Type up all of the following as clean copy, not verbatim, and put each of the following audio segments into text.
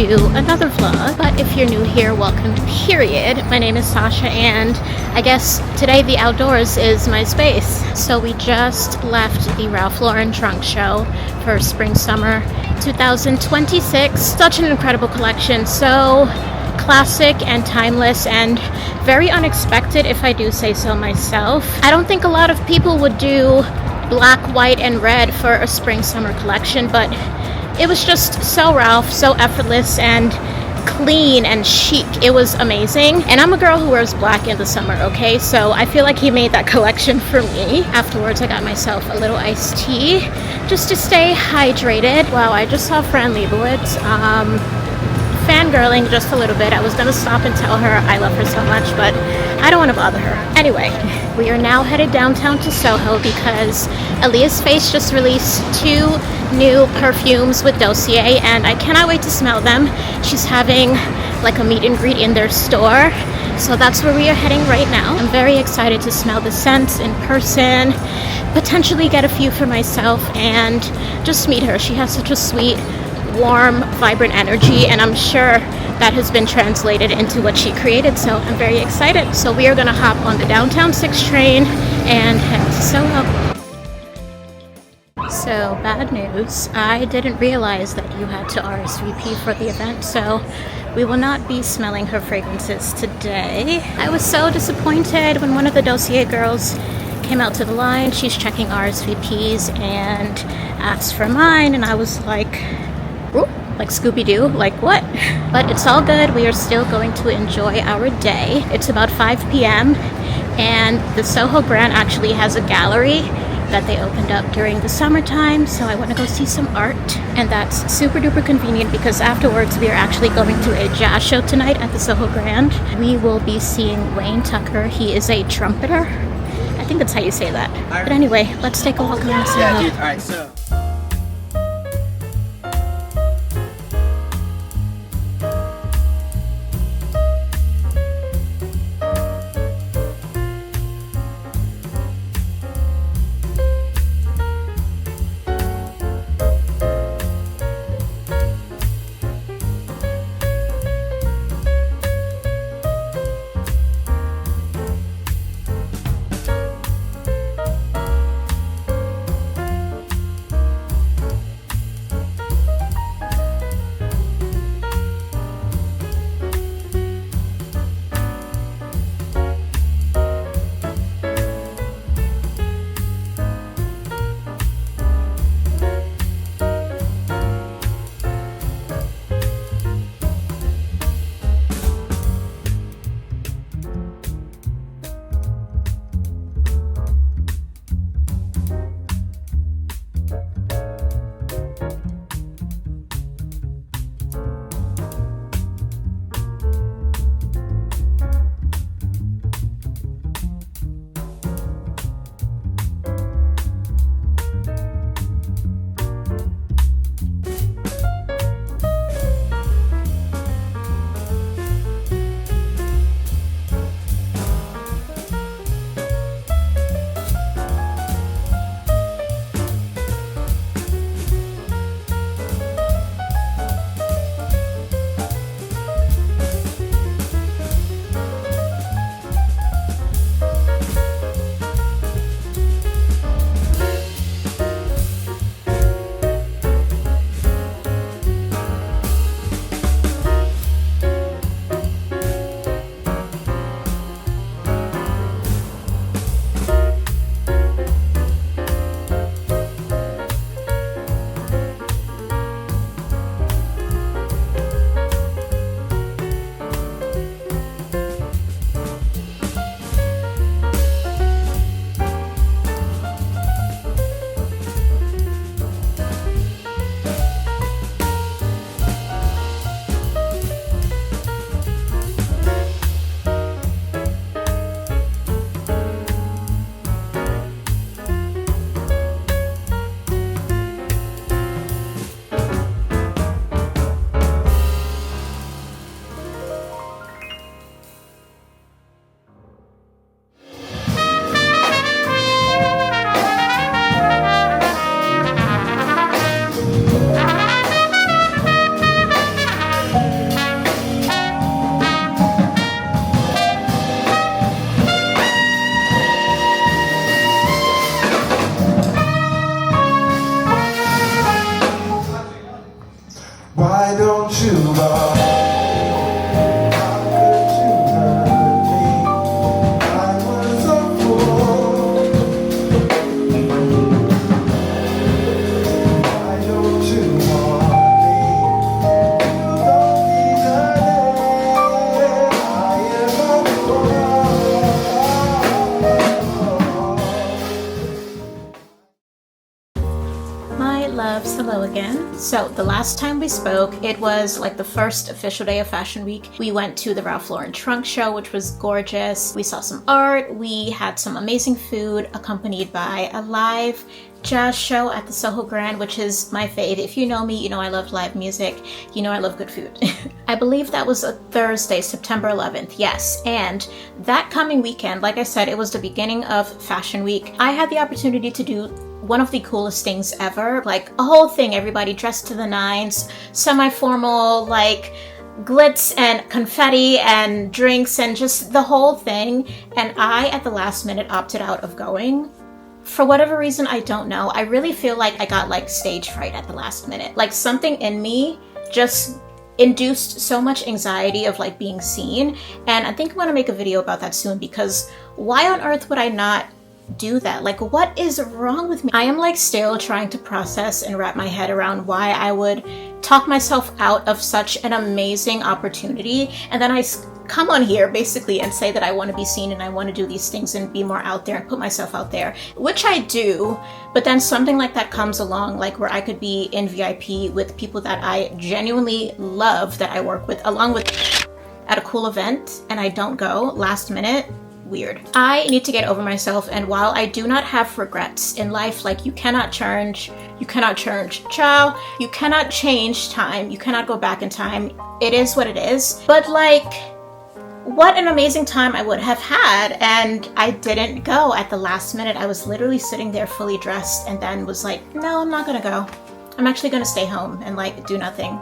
to another vlog. But if you're new here, welcome, period. My name is Sasha, and I guess today the outdoors is my space. So we just left the Ralph Lauren trunk show for spring summer 2026. Such an incredible collection, so classic and timeless and very unexpected, if I do say so myself. I don't think a lot of people would do black, white, and red for a spring summer collection, but it was just so Ralph, so effortless and clean and chic. It was amazing. And I'm a girl who wears black in the summer, okay? So I feel like he made that collection for me. Afterwards, I got myself a little iced tea just to stay hydrated. Wow, I just saw Fran Lebowitz. Fangirling just a little bit. I was gonna stop and tell her I love her so much, but I don't want to bother her. Anyway, we are now headed downtown to Soho because Aaliyah's Face just released 2 new perfumes with Dossier, and I cannot wait to smell them. She's having like a meet and greet in their store, so that's where we are heading right now. I'm very excited to smell the scents in person, potentially get a few for myself, and just meet her. She has such a sweet, warm, vibrant energy, and I'm sure that has been translated into what she created, so I'm very excited. So we are gonna hop on the downtown 6 train and head to Soho. So bad news, I didn't realize that you had to RSVP for the event, so we will not be smelling her fragrances today. I was so disappointed when one of the Dossier girls came out to the line. She's checking RSVPs and asked for mine, and I was like, ooh, like Scooby-Doo, like what? But it's all good. We are still going to enjoy our day. It's about 5 p.m. and the Soho Grand actually has a gallery that they opened up during the summertime, so I want to go see some art, and that's super duper convenient because afterwards we are actually going to a jazz show tonight at the Soho Grand. We will be seeing Wayne Tucker. He is a trumpeter. I think that's how you say that. But anyway, let's take a walk around Soho. Yeah, dude. All right, so Hello again. So the last time we spoke, it was like the first official day of Fashion Week. We went to the Ralph Lauren trunk show, which was gorgeous. We saw some art. We had some amazing food accompanied by a live jazz show at the Soho Grand, which is my fave. If you know me, you know I love live music. You know I love good food. I believe that was a Thursday, September 11th. Yes. And that coming weekend, like I said, it was the beginning of Fashion Week. I had the opportunity to do one of the coolest things ever, like a whole thing, everybody dressed to the nines, semi-formal, like glitz and confetti and drinks and just the whole thing. And I, at the last minute, opted out of going. For whatever reason, I don't know. I really feel like I got like stage fright at the last minute. Like something in me just induced so much anxiety of like being seen. And I think I want to make a video about that soon, because why on earth would I not do that? Like, what is wrong with me? I am like still trying to process and wrap my head around why I would talk myself out of such an amazing opportunity, and then I come on here basically and say that I want to be seen and I want to do these things and be more out there and put myself out there, which I do. But then something like that comes along, like where I could be in VIP with people that I genuinely love, that I work with, along with at a cool event, and I don't go last minute. Weird. I need to get over myself, and while I do not have regrets in life, like you cannot change child, you cannot change time, you cannot go back in time, it is what it is. But like, what an amazing time I would have had, and I didn't go at the last minute. I was literally sitting there fully dressed and then was like, no, I'm not gonna go. I'm actually gonna stay home and like do nothing.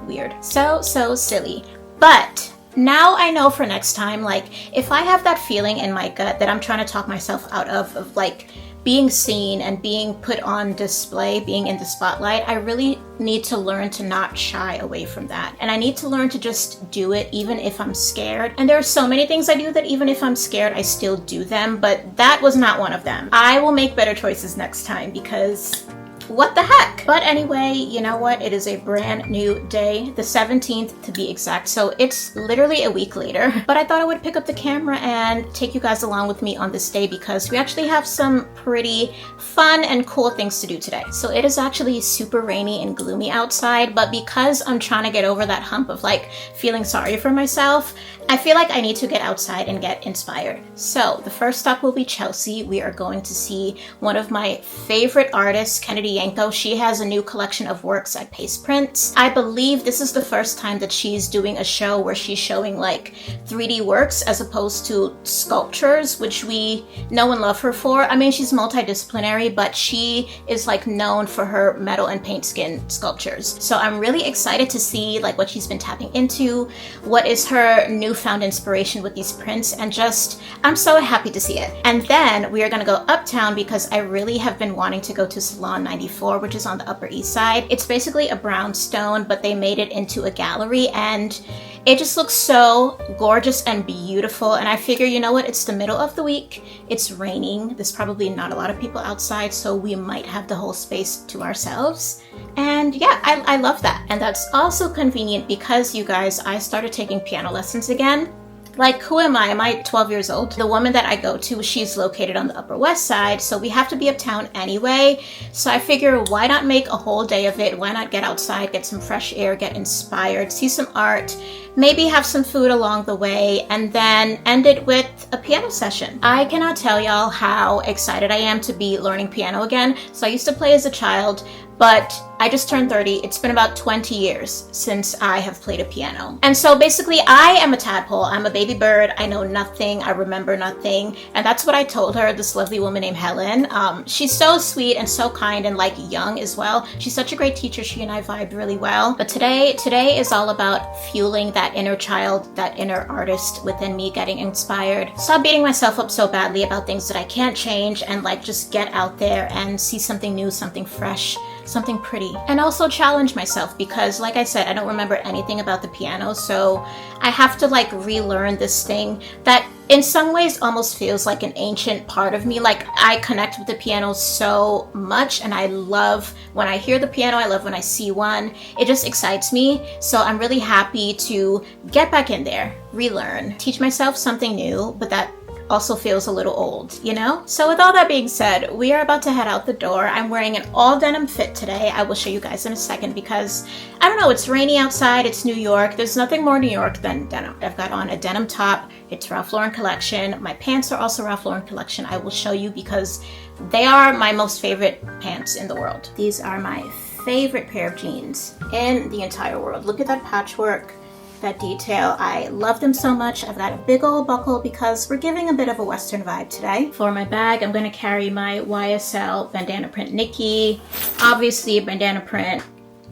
Weird. So silly. But now I know for next time, like if I have that feeling in my gut that I'm trying to talk myself out of like being seen and being put on display, being in the spotlight, I really need to learn to not shy away from that. And I need to learn to just do it even if I'm scared. And there are so many things I do that even if I'm scared, I still do them, but that was not one of them. I will make better choices next time, because what the heck? But anyway, you know what? It is a brand new day, the 17th to be exact. So it's literally a week later. But I thought I would pick up the camera and take you guys along with me on this day, because we actually have some pretty fun and cool things to do today. So it is actually super rainy and gloomy outside, but because I'm trying to get over that hump of like feeling sorry for myself, I feel like I need to get outside and get inspired. So the first stop will be Chelsea. We are going to see one of my favorite artists, Kennedy Yanko. She has a new collection of works at Pace Prints. I believe this is the first time that she's doing a show where she's showing like 3D works as opposed to sculptures, which we know and love her for. I mean, she's multidisciplinary, but she is like known for her metal and paint skin sculptures. So I'm really excited to see like what she's been tapping into, what is her newfound inspiration with these prints, and just, I'm so happy to see it. And then we are gonna go uptown because I really have been wanting to go to Salon 94, which is on the Upper East Side. It's basically a brownstone, but they made it into a gallery, and it just looks so gorgeous and beautiful. And I figure, you know what, it's the middle of the week, it's raining, there's probably not a lot of people outside, so we might have the whole space to ourselves. And yeah, I love that. And that's also convenient because, you guys, I started taking piano lessons again. Like, who am I? Am I 12 years old? The woman that I go to, she's located on the Upper West Side, so we have to be uptown anyway. So I figure, why not make a whole day of it? Why not get outside, get some fresh air, get inspired, see some art, maybe have some food along the way, and then end it with a piano session. I cannot tell y'all how excited I am to be learning piano again. So I used to play as a child, but I just turned 30. It's been about 20 years since I have played a piano. And so basically I am a tadpole. I'm a baby bird. I know nothing. I remember nothing. And that's what I told her, this lovely woman named Helen. She's so sweet and so kind and like young as well. She's such a great teacher. She and I vibed really well. But today is all about fueling that inner child, that inner artist within me, getting inspired. Stop beating myself up so badly about things that I can't change, and like just get out there and see something new, something fresh. something pretty. And also challenge myself because, like I said, I don't remember anything about the piano, so I have to like relearn this thing that in some ways almost feels like an ancient part of me. Like I connect with the piano so much, and I love when I hear the piano, I love when I see one. It just excites me. So I'm really happy to get back in there, relearn, teach myself something new, but that also feels a little old, you know? So with all that being said, we are about to head out the door. I'm wearing an all denim fit today. I will show you guys in a second because, I don't know, it's rainy outside, it's New York. There's nothing more New York than denim. I've got on a denim top. It's Ralph Lauren collection. My pants are also Ralph Lauren collection. I will show you because they are my most favorite pants in the world. These are my favorite pair of jeans in the entire world. Look at that patchwork, that detail. I love them so much. I've got a big old buckle because we're giving a bit of a Western vibe today. For my bag, I'm going to carry my YSL bandana print Nikki. Obviously, bandana print,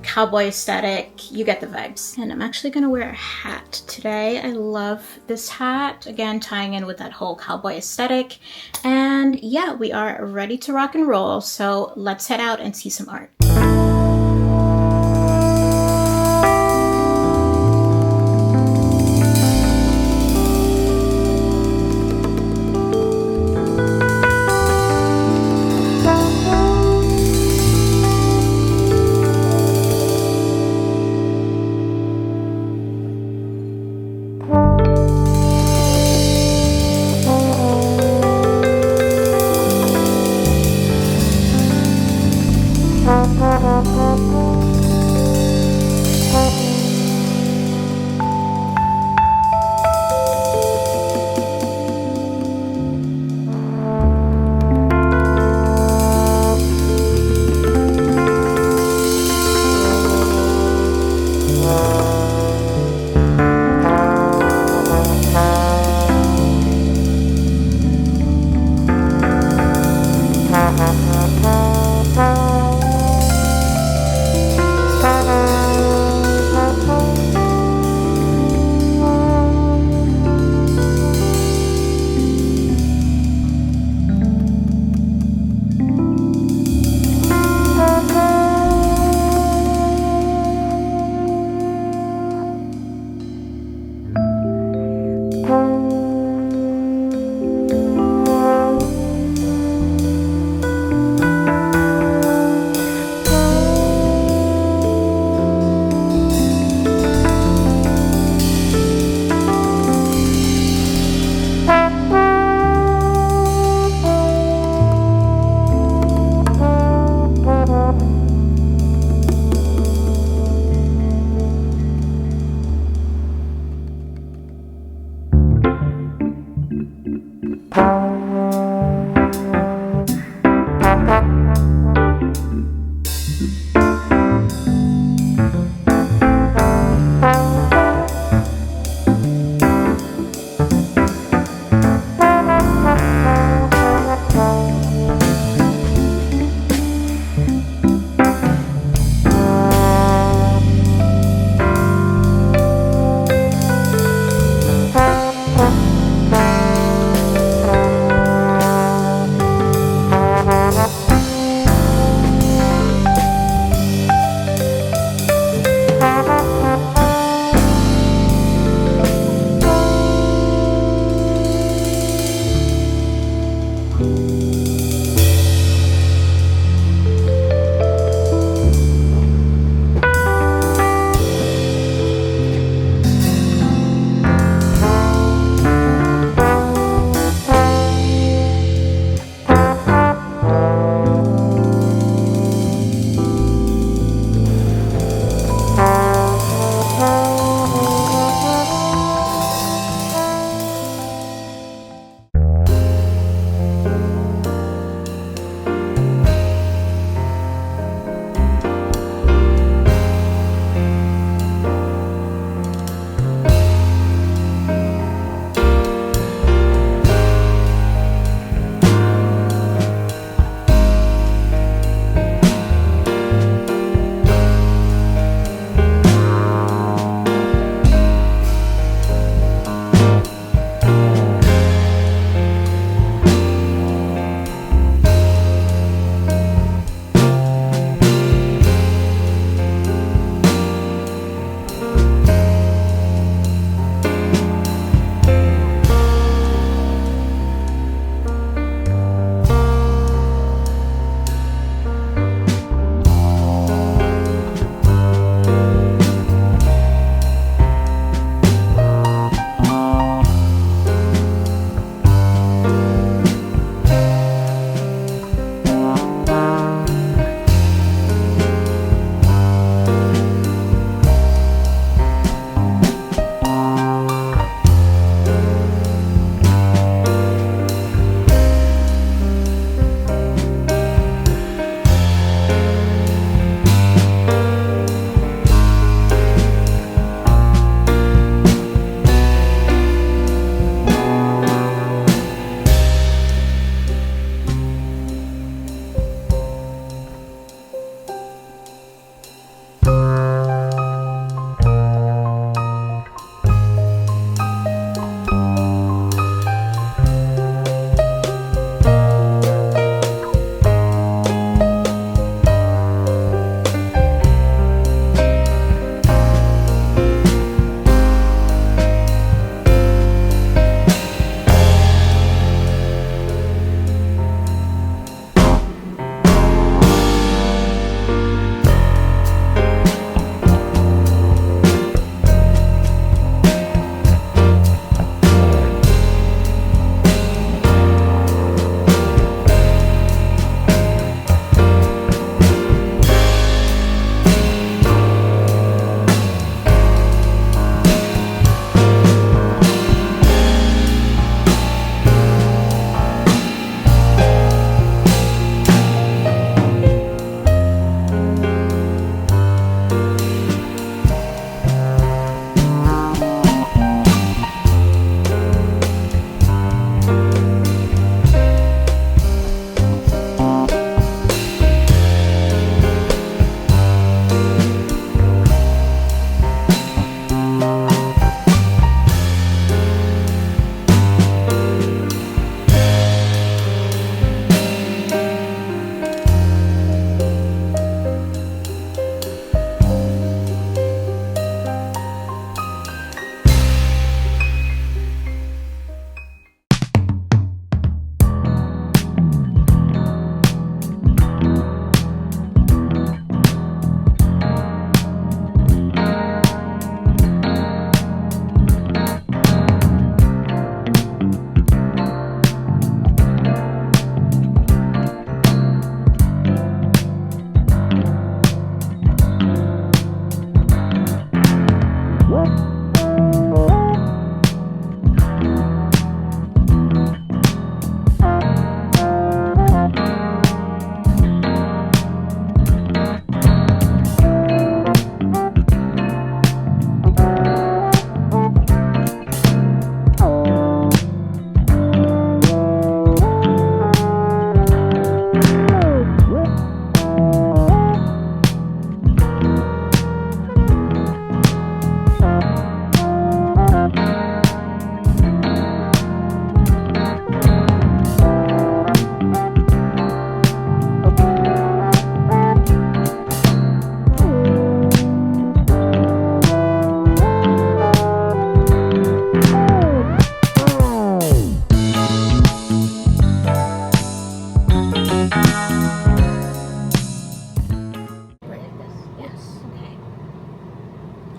cowboy aesthetic. You get the vibes. And I'm actually going to wear a hat today. I love this hat. Again, tying in with that whole cowboy aesthetic. And yeah, we are ready to rock and roll. So let's head out and see some art.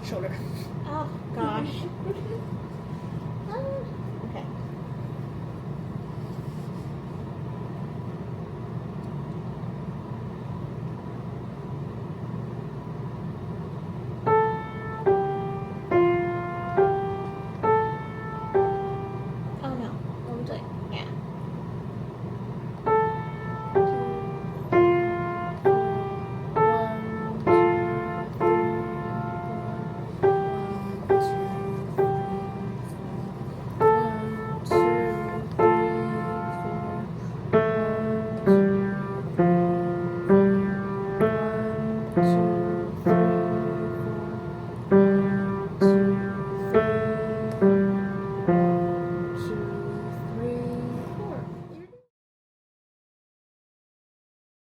shoulder. Oh gosh.